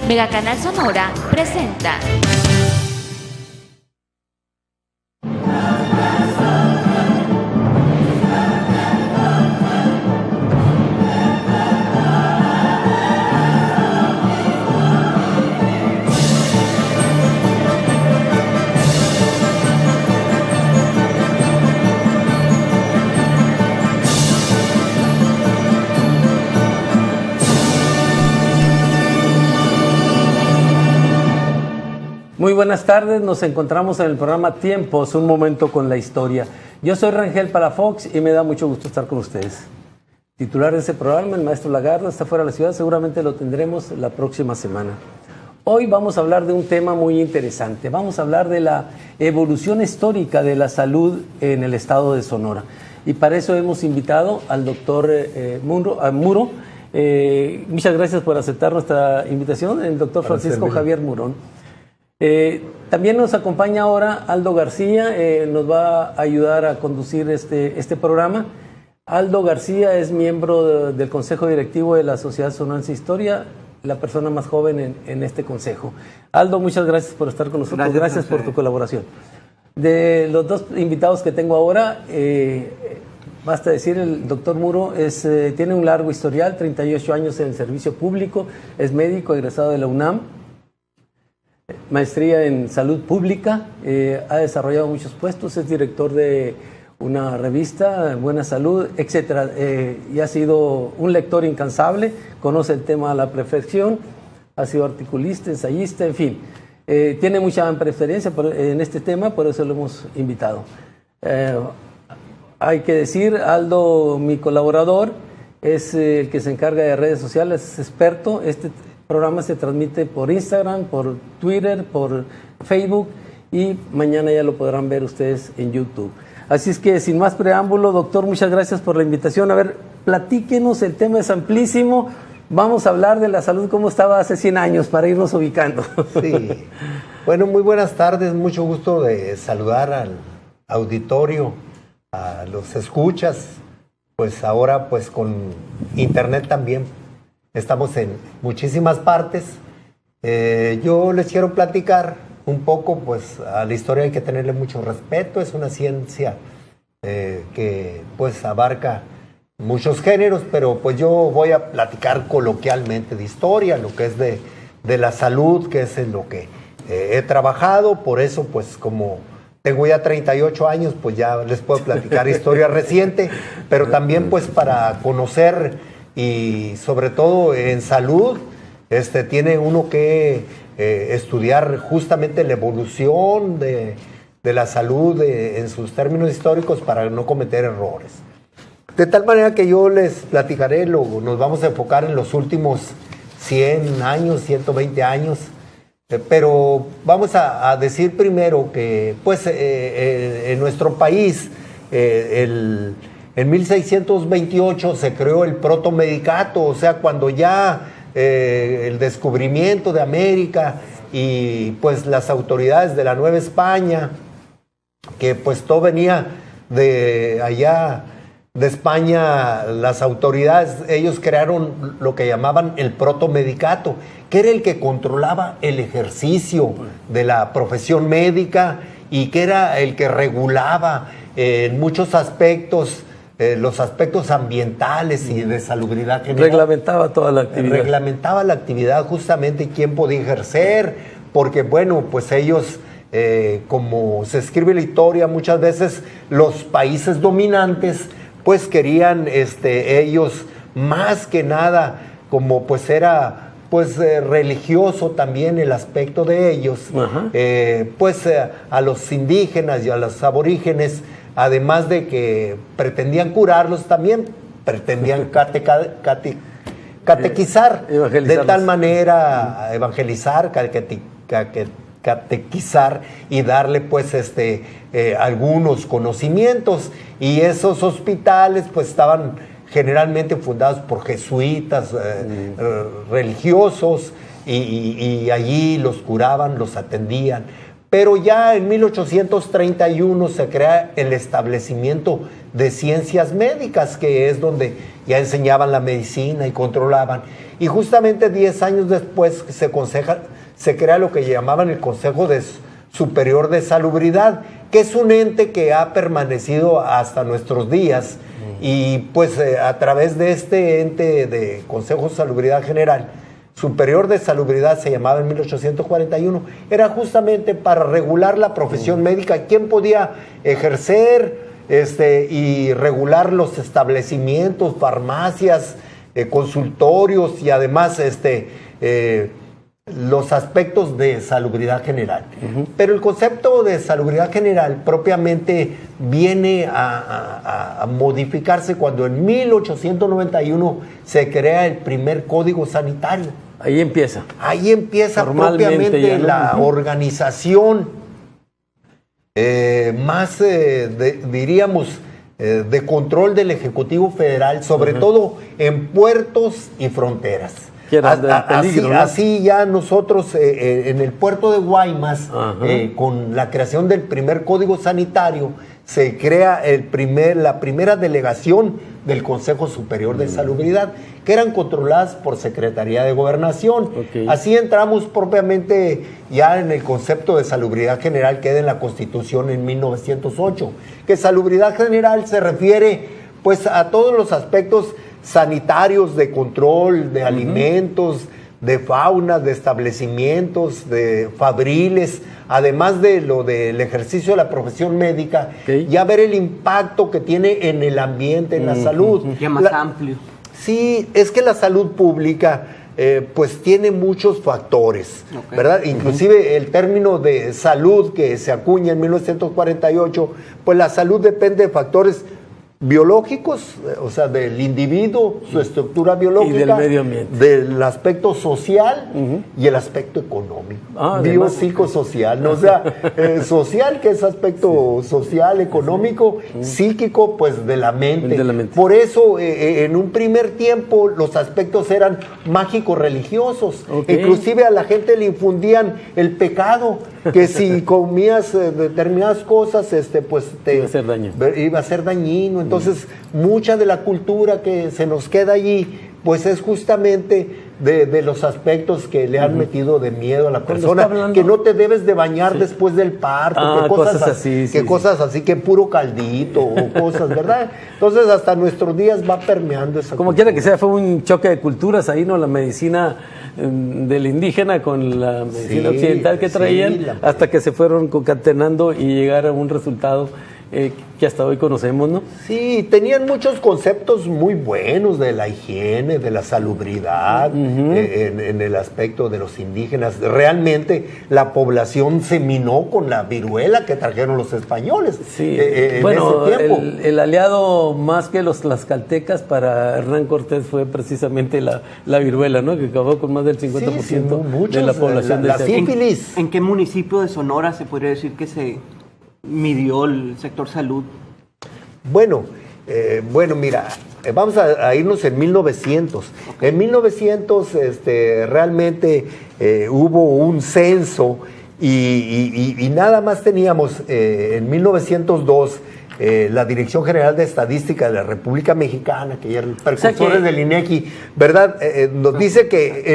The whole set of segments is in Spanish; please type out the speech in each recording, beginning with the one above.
Megacanal Sonora presenta. Muy buenas tardes, nos encontramos en el programa Tiempos, un momento con la historia. Yo soy Rangel Palafox y me da mucho gusto estar con ustedes. Titular de ese programa, el maestro Lagardo, está fuera de la ciudad, seguramente lo tendremos la próxima semana. Hoy vamos a hablar de un tema muy interesante, vamos a hablar de la evolución histórica de la salud en el estado de Sonora. Y para eso hemos invitado al doctor Muro. Muchas gracias por aceptar nuestra invitación, el doctor Francisco Javier Murón. También nos acompaña ahora Aldo García, nos va a ayudar a conducir este programa. Aldo García es miembro del Consejo Directivo de la Sociedad Sonorense de Historia, la persona más joven en este consejo. Aldo, muchas gracias por estar con nosotros, gracias por tu colaboración. De los dos invitados que tengo ahora, basta decir, el doctor Muro tiene un largo historial, 38 años en el servicio público, es médico egresado de la UNAM, maestría en salud pública, ha desarrollado muchos puestos, es director de una revista, Buena Salud, etc. Y ha sido un lector incansable, conoce el tema a la perfección, ha sido articulista, ensayista, en fin. Tiene mucha amplia experiencia en este tema, por eso lo hemos invitado. Hay que decir, Aldo, mi colaborador, es el que se encarga de redes sociales, es experto. Este programa se transmite por Instagram, por Twitter, por Facebook y mañana ya lo podrán ver ustedes en YouTube. Así es que sin más preámbulo, doctor, muchas gracias por la invitación. A ver, platíquenos, el tema es amplísimo. Vamos a hablar de la salud como estaba hace 100 años para irnos ubicando. Sí. Bueno, muy buenas tardes, mucho gusto de saludar al auditorio, a los escuchas, pues ahora pues con internet también. Estamos en muchísimas partes. Yo les quiero platicar un poco, pues a la historia hay que tenerle mucho respeto. Es una ciencia que pues abarca muchos géneros, pero pues yo voy a platicar coloquialmente de historia, lo que es de la salud, que es en lo que he trabajado. Por eso pues como tengo ya 38 años, pues ya les puedo platicar historia reciente, pero también pues para conocer. Y sobre todo en salud, tiene uno que estudiar justamente la evolución de la salud en sus términos históricos para no cometer errores. De tal manera que yo les platicaré, nos vamos a enfocar en los últimos 100 años, 120 años, pero vamos a decir primero que pues en nuestro país en 1628 se creó el protomedicato, o sea, cuando ya el descubrimiento de América y pues las autoridades de la Nueva España, que pues todo venía de allá de España, las autoridades, ellos crearon lo que llamaban el protomedicato, que era el que controlaba el ejercicio de la profesión médica y que era el que regulaba en muchos aspectos, los aspectos ambientales y de salubridad general. Reglamentaba toda la actividad. Reglamentaba la actividad justamente y quién podía ejercer, porque bueno, pues ellos, como se escribe la historia, muchas veces los países dominantes, pues querían ellos más que nada, como pues era pues religioso también el aspecto de ellos, pues a los indígenas y a los aborígenes, además de que pretendían curarlos, también pretendían catequizar, de tal manera evangelizar, catequizar y darle pues algunos conocimientos. Y esos hospitales pues estaban generalmente fundados por jesuitas religiosos y allí los curaban, los atendían. pero ya en 1831 se crea el establecimiento de ciencias médicas, que es donde ya enseñaban la medicina y controlaban. Y justamente 10 años después se crea lo que llamaban el Consejo Superior de Salubridad, que es un ente que ha permanecido hasta nuestros días. Y pues a través de este ente de Consejo de Salubridad General, Superior de Salubridad se llamaba en 1841, era justamente para regular la profesión médica, quién podía ejercer y regular los establecimientos, farmacias, consultorios y además los aspectos de salubridad general. Pero el concepto de salubridad general propiamente viene a modificarse cuando en 1891 se crea el primer Código Sanitario. Ahí empieza. Ahí empieza propiamente la organización más, diríamos, de control del Ejecutivo Federal, sobre todo en puertos y fronteras. Así ya nosotros en el puerto de Guaymas, con la creación del primer Código Sanitario, se crea la primera delegación del Consejo Superior de Salubridad, que eran controladas por Secretaría de Gobernación. Así entramos propiamente ya en el concepto de salubridad general que queda en la Constitución en 1908, que salubridad general se refiere pues a todos los aspectos sanitarios, de control de alimentos, de fauna, de establecimientos, de fabriles, además de lo del ejercicio de la profesión médica, ya ver el impacto que tiene en el ambiente, en la salud. Ya más amplio. Sí, es que la salud pública pues tiene muchos factores, ¿verdad? Inclusive el término de salud que se acuña en 1948, pues la salud depende de factores biológicos, o sea, del individuo, su estructura biológica, y del medio ambiente, del aspecto social y el aspecto económico, biopsicosocial, ¿no? O sea, social, que es aspecto social, económico, psíquico, pues de la mente. Por eso, en un primer tiempo, los aspectos eran mágicos religiosos, inclusive a la gente le infundían el pecado, que si comías determinadas cosas, pues iba a ser dañino. Entonces, mucha de la cultura que se nos queda allí, pues es justamente de los aspectos que le han metido de miedo a la persona, que no te debes de bañar después del parto, cosas así, que puro caldito o cosas, ¿verdad? Entonces, hasta nuestros días va permeando esa Como quiera que sea, fue un choque de culturas ahí, ¿no? La medicina del indígena con la medicina occidental que traían, hasta que se fueron concatenando y llegar a un resultado que hasta hoy conocemos, ¿no? Sí, tenían muchos conceptos muy buenos de la higiene, de la salubridad, en el aspecto de los indígenas. Realmente la población se minó con la viruela que trajeron los españoles. Sí. En ese tiempo. El aliado más que los tlaxcaltecas para Hernán Cortés fue precisamente la viruela, ¿no? Que acabó con más del 50% de la población de esa sífilis. ¿En qué municipio de Sonora se podría decir que se midió el sector salud? Bueno, mira, vamos a irnos en 1900. En 1900 realmente hubo un censo y nada más teníamos en 1902 la Dirección General de Estadística de la República Mexicana, que eran precursores del INEGI, ¿verdad? Nos dice que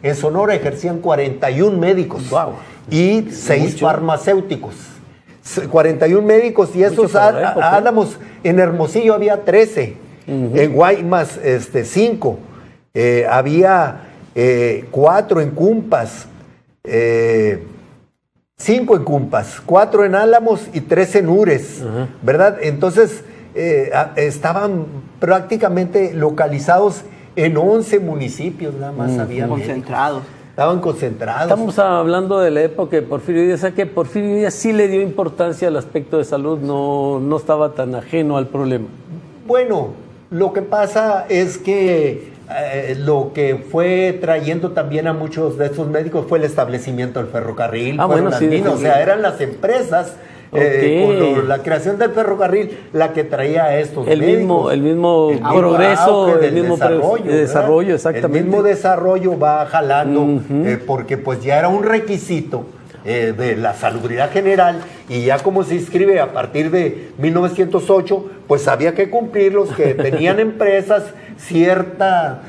en Sonora ejercían 41 médicos y 6 farmacéuticos. 41 médicos y esos Álamos, en Hermosillo había 13, en Guaymas 5, había 4 en Cumpas, 5 en Cumpas, 4 en Álamos y 3 en Ures, ¿verdad? Entonces estaban prácticamente localizados en 11 municipios, nada más había concentrados. Estaban concentrados. Estamos hablando de la época de Porfirio Díaz, o sea que Porfirio Díaz sí le dio importancia al aspecto de salud, no estaba tan ajeno al problema. Bueno, lo que pasa es que lo que fue trayendo también a muchos de estos médicos fue el establecimiento del ferrocarril, o sea, eran las empresas. Con la creación del ferrocarril, la que traía a estos médicos. El mismo progreso, el mismo desarrollo, exactamente. El mismo desarrollo va jalando, porque pues ya era un requisito de la salubridad general, y ya como se inscribe a partir de 1908, pues había que cumplir los que tenían empresas ciertas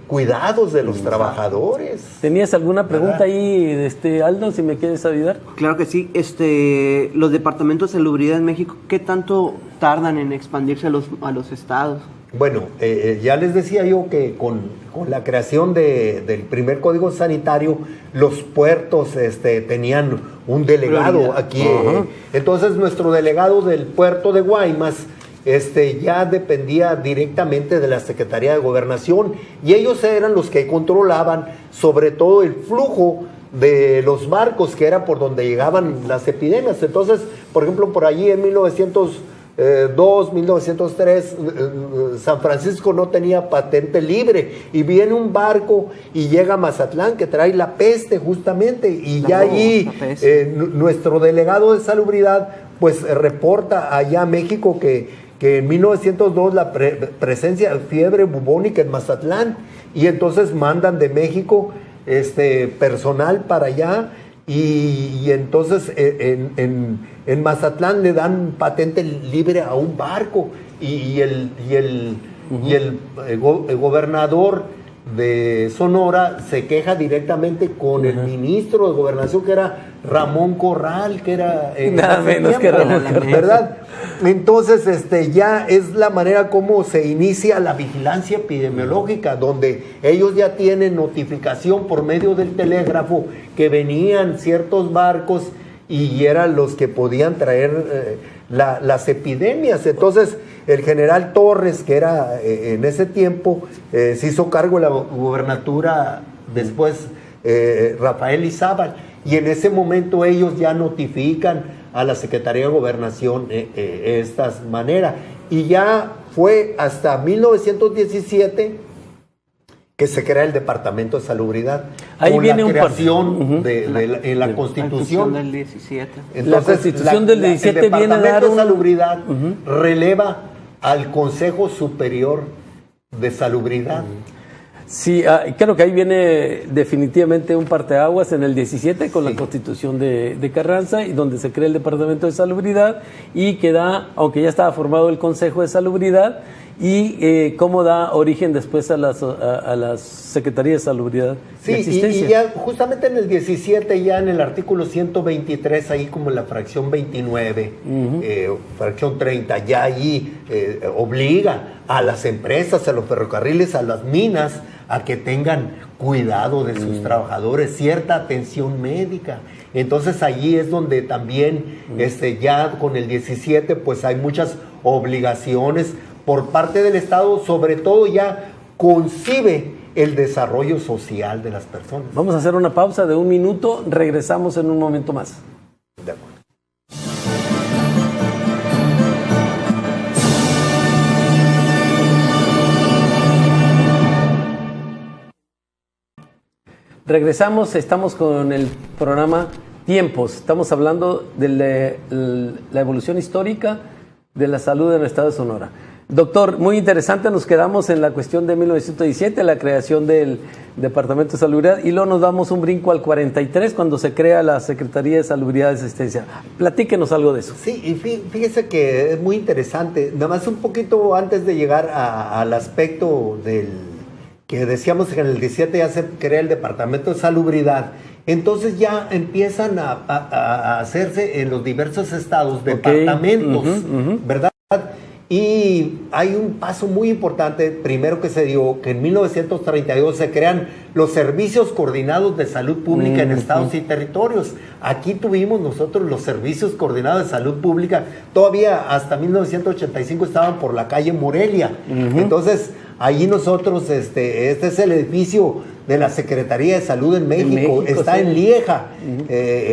cuidados de los trabajadores. ¿Tenías alguna pregunta ahí, Aldo, si me quieres ayudar? Claro que sí. Los departamentos de salubridad en México, ¿qué tanto tardan en expandirse a los estados? Bueno, ya les decía yo que con la creación del primer código sanitario, los puertos tenían un delegado aquí. Entonces, nuestro delegado del puerto de Guaymas ya dependía directamente de la Secretaría de Gobernación, y ellos eran los que controlaban sobre todo el flujo de los barcos, que era por donde llegaban las epidemias. Entonces, por ejemplo, por allí en 1903, San Francisco no tenía patente libre, y viene un barco y llega a Mazatlán que trae la peste justamente, y ya allí nuestro delegado de salubridad pues reporta allá a México que en 1902 la presencia de fiebre bubónica en Mazatlán, y entonces mandan de México personal para allá, y entonces en Mazatlán le dan patente libre a un barco, y el gobernador de Sonora se queja directamente con el ministro de Gobernación, que era Ramón Corral, que era nada menos que Ramón Corral, ¿verdad? Entonces, ya es la manera como se inicia la vigilancia epidemiológica, donde ellos ya tienen notificación por medio del telégrafo que venían ciertos barcos y eran los que podían traer las epidemias. Entonces, el general Torres, que era en ese tiempo, se hizo cargo de la gubernatura, después Rafael Izábal, y en ese momento ellos ya notifican a la Secretaría de Gobernación esta manera, y ya fue hasta 1917 que se crea el Departamento de Salubridad. Ahí con viene la un creación de la Constitución del 17. Entonces, la Constitución del 17 el viene a dar Departamento de Salubridad releva al Consejo Superior de Salubridad. Sí, creo que ahí viene definitivamente un parteaguas en el 17 con la Constitución de Carranza, y donde se crea el Departamento de Salubridad, y que da, aunque ya estaba formado el Consejo de Salubridad, y cómo da origen después a las Secretarías de Salubridad. Sí, y ya justamente en el 17, ya en el artículo 123, ahí como la fracción 29, fracción 30, ya ahí obliga a las empresas, a los ferrocarriles, a las minas, a que tengan cuidado de sus trabajadores, cierta atención médica. Entonces allí es donde también ya con el 17 pues hay muchas obligaciones por parte del Estado, sobre todo ya concibe el desarrollo social de las personas. Vamos a hacer una pausa de 1 minuto, regresamos en un momento más. De acuerdo. Regresamos, estamos con el programa Tiempos. Estamos hablando de la evolución histórica de la salud en el estado de Sonora. Doctor, muy interesante, nos quedamos en la cuestión de 1917, la creación del Departamento de Salubridad, y luego nos damos un brinco al 43, cuando se crea la Secretaría de Salubridad y Asistencia. Platíquenos algo de eso. Sí, y fíjese que es muy interesante. Nada más un poquito antes de llegar al aspecto del que decíamos que en el 17 ya se crea el Departamento de Salubridad. Entonces ya empiezan a hacerse en los diversos estados departamentos, ¿verdad? Y hay un paso muy importante, primero que se dio, que en 1932 se crean los servicios coordinados de salud pública en estados y territorios. Aquí tuvimos nosotros los servicios coordinados de salud pública, todavía hasta 1985 estaban por la calle Morelia. Entonces, allí nosotros, este es el edificio de la Secretaría de Salud en México, está en Lieja.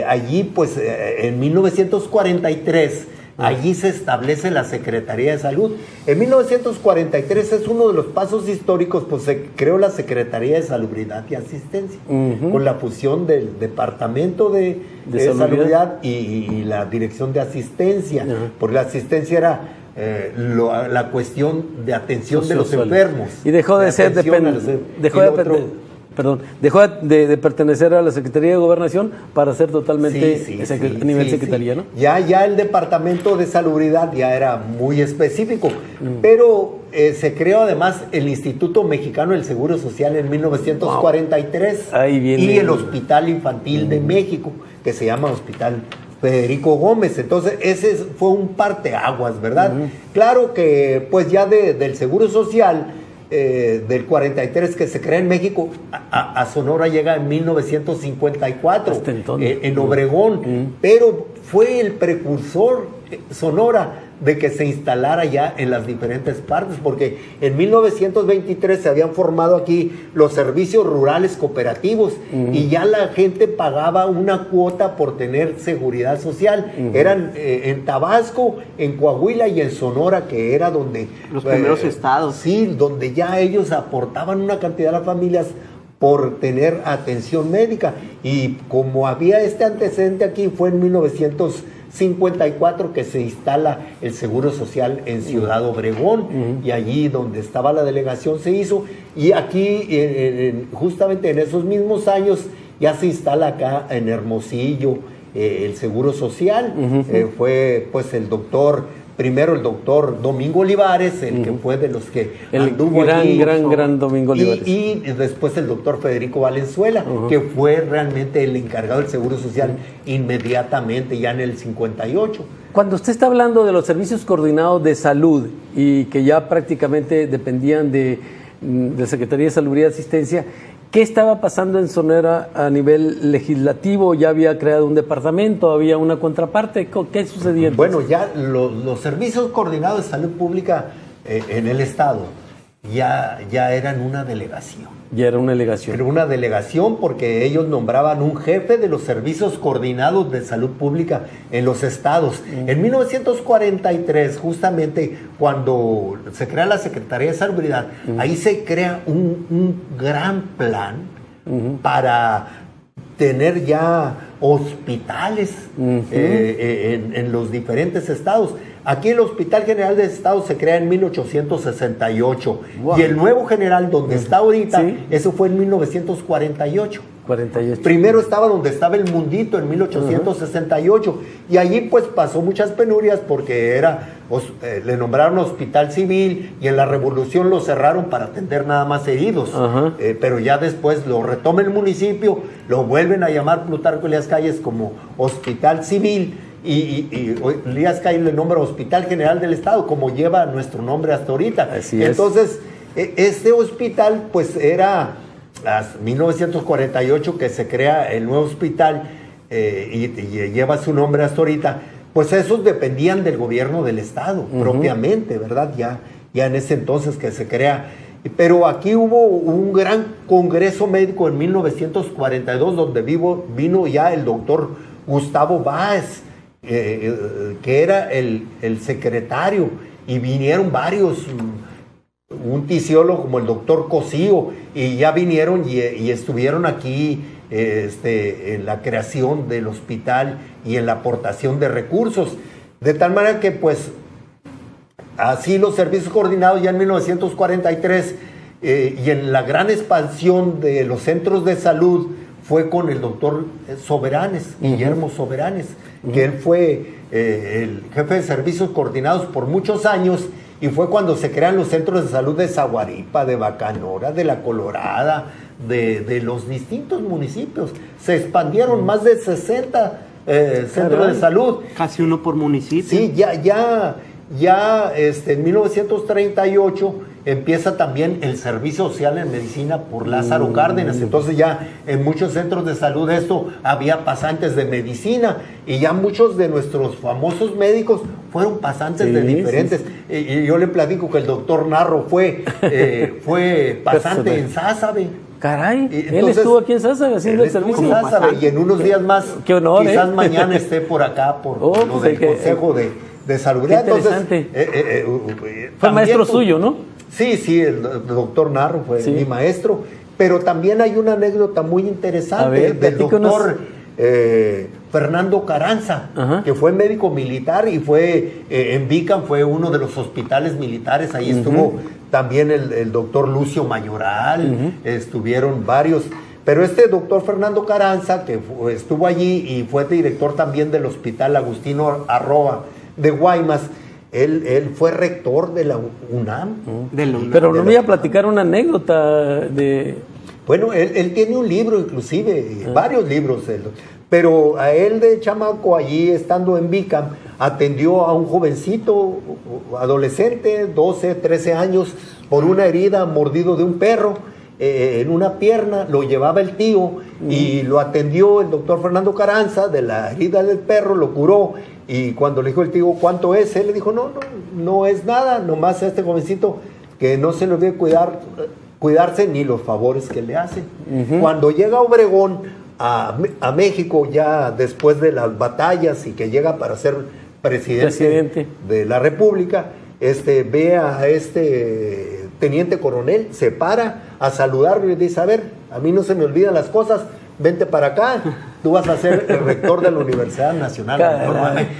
Allí, pues, en 1943... allí se establece la Secretaría de Salud. En 1943 es uno de los pasos históricos, pues se creó la Secretaría de Salubridad y Asistencia, con la fusión del Departamento de Salubridad y la Dirección de Asistencia, porque la asistencia era la cuestión de atención de los enfermos. Y dejó de ser de pertenecer a la Secretaría de Gobernación para ser totalmente a nivel secretaría, ¿no? Ya el Departamento de Salubridad ya era muy específico, pero se creó además el Instituto Mexicano del Seguro Social en 1943 Ahí viene y el Hospital Infantil de México, que se llama Hospital Federico Gómez. Entonces ese fue un parteaguas, ¿verdad? Claro que pues ya del Seguro Social del 43 que se crea en México a Sonora llega en 1954 en Obregón, pero fue el precursor Sonora de que se instalara ya en las diferentes partes, porque en 1923 se habían formado aquí los servicios rurales cooperativos y ya la gente pagaba una cuota por tener seguridad social. Eran en Tabasco, en Coahuila y en Sonora, que era donde... Los primeros estados. Sí, donde ya ellos aportaban una cantidad a las familias por tener atención médica. Y como había este antecedente aquí, fue en 1954 que se instala el Seguro Social en Ciudad Obregón, y allí donde estaba la delegación se hizo, y aquí justamente en esos mismos años ya se instala acá en Hermosillo el Seguro Social. Fue pues primero el doctor Domingo Olivares, el que fue de los que anduvo allí. Gran Domingo Olivares. Y después el doctor Federico Valenzuela, que fue realmente el encargado del Seguro Social inmediatamente, ya en el 58. Cuando usted está hablando de los servicios coordinados de salud y que ya prácticamente dependían de Secretaría de Salubridad y Asistencia, ¿qué estaba pasando en Sonora a nivel legislativo? ¿Ya había creado un departamento? ¿Había una contraparte? ¿Qué sucedía? Bueno, ya los servicios coordinados de salud pública en el Estado ya eran una delegación. Ya era una delegación. Era una delegación porque ellos nombraban un jefe de los servicios coordinados de salud pública en los estados. En 1943, justamente cuando se crea la Secretaría de Salubridad, ahí se crea un gran plan para tener ya hospitales en los diferentes estados. Aquí el Hospital General del Estado se crea en 1868. Wow. Y el nuevo general, donde está ahorita, eso fue en 1948. 48. Primero estaba donde estaba el Mundito en 1868. Y allí pues pasó muchas penurias porque le nombraron Hospital Civil y en la Revolución lo cerraron para atender nada más heridos. Pero ya después lo retoma el municipio, lo vuelven a llamar Plutarco Elías Calles como Hospital Civil. Y Elías Calles le nombra Hospital General del Estado, como lleva nuestro nombre hasta ahorita. Así es. Entonces, este hospital, pues era 1948 que se crea el nuevo hospital y lleva su nombre hasta ahorita. Pues esos dependían del gobierno del Estado, propiamente, ¿verdad? Ya en ese entonces que se crea. Pero aquí hubo un gran congreso médico en 1942, donde vino ya el doctor Gustavo Báez, que era el secretario, y vinieron varios, un tisiólogo como el doctor Cosío, y ya vinieron y estuvieron aquí en la creación del hospital y en la aportación de recursos, de tal manera que pues así los servicios coordinados ya en 1943 y en la gran expansión de los centros de salud fue con el doctor Soberanes, Guillermo Soberanes, que él fue el jefe de servicios coordinados por muchos años, y fue cuando se crean los centros de salud de Zaguaripa, de Bacanora, de La Colorada, de los distintos municipios. Se expandieron más de 60 centros de salud. Casi uno por municipio. Sí, ya en 1938 empieza también el servicio social en medicina por Lázaro Cárdenas. Entonces ya en muchos centros de salud había pasantes de medicina, y ya muchos de nuestros famosos médicos fueron pasantes de diferentes. Y yo le platico que el doctor Narro fue pasante en Sázabe. Caray, él estuvo aquí en Sázabe haciendo el servicio. En Sázabe, y en unos días más, qué honor, quizás mañana esté por acá por lo del Consejo de Salubridad. Interesante. Entonces, fue maestro suyo, ¿no? Sí, el doctor Narro fue mi maestro, pero también hay una anécdota muy interesante del doctor Fernando Carranza, que fue médico militar y fue en Vican, fue uno de los hospitales militares, ahí estuvo también el doctor Lucio Mayoral, estuvieron varios. Pero este doctor Fernando Carranza, que estuvo allí y fue director también del Hospital Agustino Arroa de Guaymas, él fue rector de la UNAM. Pero no me iba a platicar una anécdota de... Bueno, él tiene un libro inclusive, varios libros, pero a él de chamaco allí, estando en Bicam, atendió a un jovencito, adolescente, 12, 13 años, por una herida, mordido de un perro, en una pierna, lo llevaba el tío y lo atendió el doctor Fernando Carranza de la herida del perro, lo curó, y cuando le dijo el tío cuánto es, él le dijo no es nada, nomás a este jovencito que no se le olvide cuidarse ni los favores que le hacen. Cuando llega Obregón a México, ya después de las batallas y que llega para ser presidente de la República, ve a este teniente coronel, se para a saludarlo y dice, a ver, a mí no se me olvidan las cosas, vente para acá, tú vas a ser el rector de la Universidad Nacional.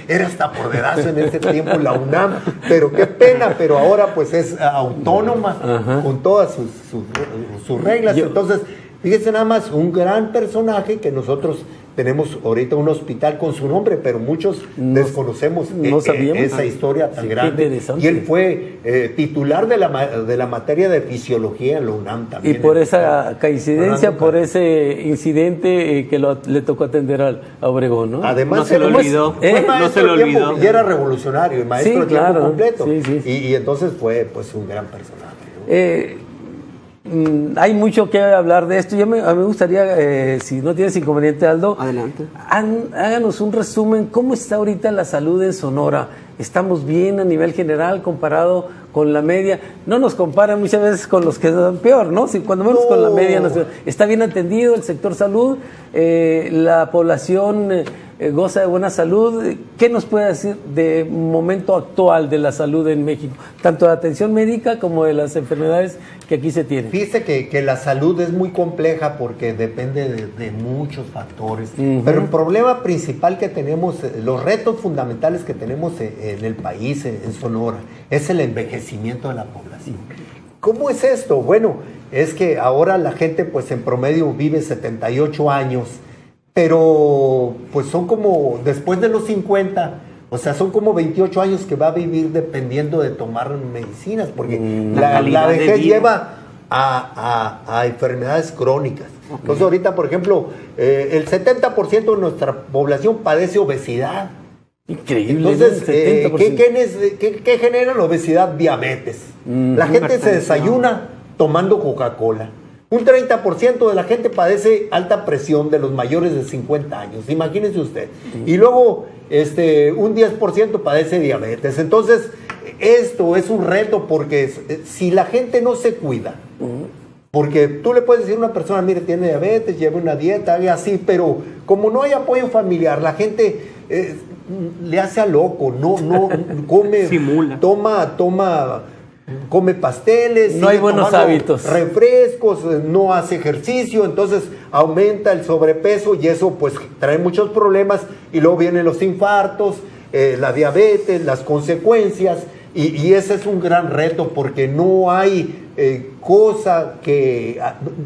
Era hasta poderoso en ese tiempo la UNAM, pero qué pena, pero ahora pues es autónoma con todas sus reglas. Entonces, fíjense nada más, un gran personaje que nosotros tenemos ahorita un hospital con su nombre, pero muchos desconocemos esa historia tan grande. Y él fue titular de la materia de fisiología en la UNAM también. Y por esa coincidencia, por ese incidente que le tocó atender a Obregón, ¿no? Además, no se lo olvidó. No se lo olvidó. Y era revolucionario, maestro de tiempo completo. Sí. Y entonces fue pues un gran personaje, ¿no? Hay mucho que hablar de esto. A mí me gustaría, si no tienes inconveniente, Aldo, adelante. Háganos un resumen. ¿Cómo está ahorita la salud en Sonora? ¿Estamos bien a nivel general comparado con la media? No nos comparan muchas veces con los que están peor, ¿no? Si cuando menos con la media nacional. ¿Está bien atendido el sector salud? ¿La población goza de buena salud? ¿Qué nos puede decir de momento actual de la salud en México? Tanto de atención médica como de las enfermedades que aquí se tienen. Fíjese que la salud es muy compleja porque depende de muchos factores. Pero el problema principal que tenemos, los retos fundamentales que tenemos en el país, en Sonora, es el envejecimiento de la población. ¿Cómo es esto? Bueno, es que ahora la gente pues en promedio vive 78 años, pero pues son como después de los 50, o sea, son como 28 años que va a vivir dependiendo de tomar medicinas, porque la vejez lleva a enfermedades crónicas. Entonces ahorita, por ejemplo, el 70% de nuestra población padece obesidad. Increíble. Entonces, ¿qué genera la obesidad? Diabetes. La gente se desayuna tomando Coca-Cola. Un 30% de la gente padece alta presión de los mayores de 50 años. Imagínense usted. Y luego un 10% padece diabetes. Entonces, esto es un reto porque si la gente no se cuida, porque tú le puedes decir a una persona, mire, tiene diabetes, lleva una dieta, haga así, pero como no hay apoyo familiar, la gente le hace a loco, no come, simula, come pasteles, no hay buenos hábitos, refrescos, no hace ejercicio, entonces aumenta el sobrepeso y eso pues trae muchos problemas y luego vienen los infartos, la diabetes, las consecuencias y ese es un gran reto porque no hay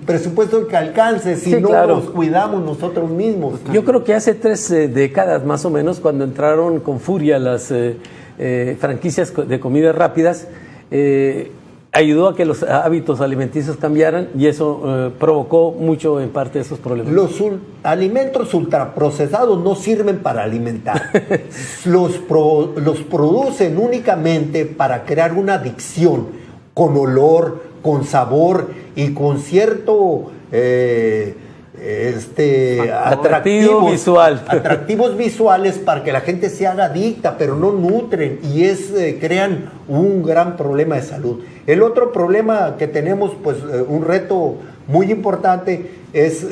presupuesto que alcance si nos cuidamos nosotros mismos. Yo creo que hace 3 décadas más o menos, cuando entraron con furia las franquicias de comidas rápidas, ayudó a que los hábitos alimenticios cambiaran y eso provocó mucho en parte esos problemas. Los alimentos ultraprocesados no sirven para alimentar. los producen únicamente para crear una adicción con olor, con sabor y con cierto atractivos visuales para que la gente se haga adicta, pero no nutren y crean un gran problema de salud. El otro problema que tenemos, pues un reto muy importante es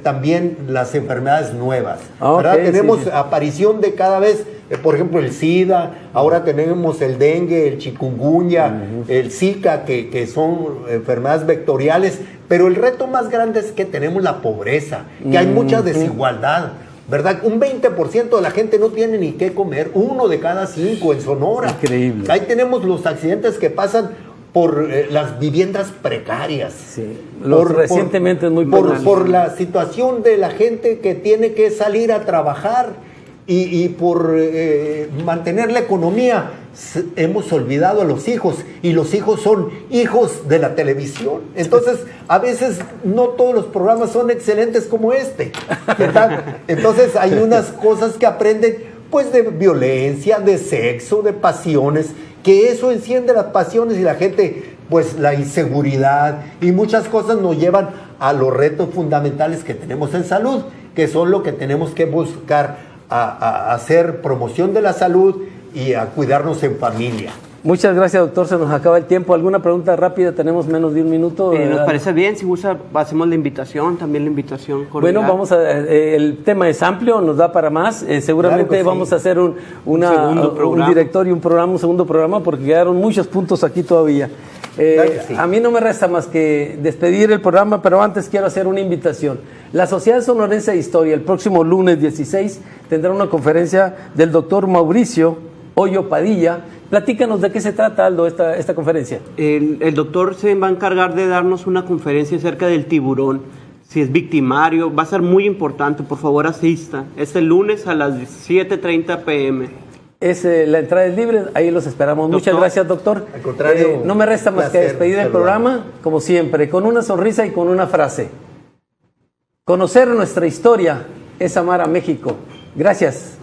también las enfermedades nuevas. ¿Verdad? Tenemos aparición de cada vez, por ejemplo, el SIDA, ahora tenemos el dengue, el chikungunya, el Zika, que son enfermedades vectoriales, pero el reto más grande es que tenemos la pobreza, que hay mucha desigualdad, ¿verdad? Un 20% de la gente no tiene ni qué comer, 1 de cada 5 en Sonora. Increíble. Ahí tenemos los accidentes que pasan por las viviendas precarias. Sí, recientemente es muy por la situación de la gente que tiene que salir a trabajar y por mantener la economía. Hemos olvidado a los hijos, y los hijos son hijos de la televisión. Entonces, a veces no todos los programas son excelentes como este, ¿verdad? Entonces hay unas cosas que aprenden pues de violencia, de sexo, de pasiones, que eso enciende las pasiones, y la gente, pues la inseguridad y muchas cosas nos llevan a los retos fundamentales que tenemos en salud, que son lo que tenemos que buscar, a hacer promoción de la salud y a cuidarnos en familia. Muchas gracias, doctor. Se nos acaba el tiempo. ¿Alguna pregunta rápida? Tenemos menos de un minuto. Nos parece bien. Si gusta, hacemos la invitación cordial. Bueno, vamos el tema es amplio, nos da para más. Seguramente Claro que vamos sí. a hacer un directorio, un segundo programa, porque quedaron muchos puntos aquí todavía. Claro que sí. A mí no me resta más que despedir el programa, pero antes quiero hacer una invitación. La Sociedad Sonorense de Historia, el próximo lunes 16, tendrá una conferencia del doctor Mauricio Hoyo Padilla. Platícanos de qué se trata, Aldo, esta conferencia. El doctor se va a encargar de darnos una conferencia acerca del tiburón, si es victimario. Va a ser muy importante, por favor asista. Este lunes a las 7:30 p.m. La entrada es libre, ahí los esperamos. Doctor, muchas gracias, doctor. Al contrario, no me resta más que placer despedir el saludar. programa, como siempre, con una sonrisa y con una frase. Conocer nuestra historia es amar a México. Gracias.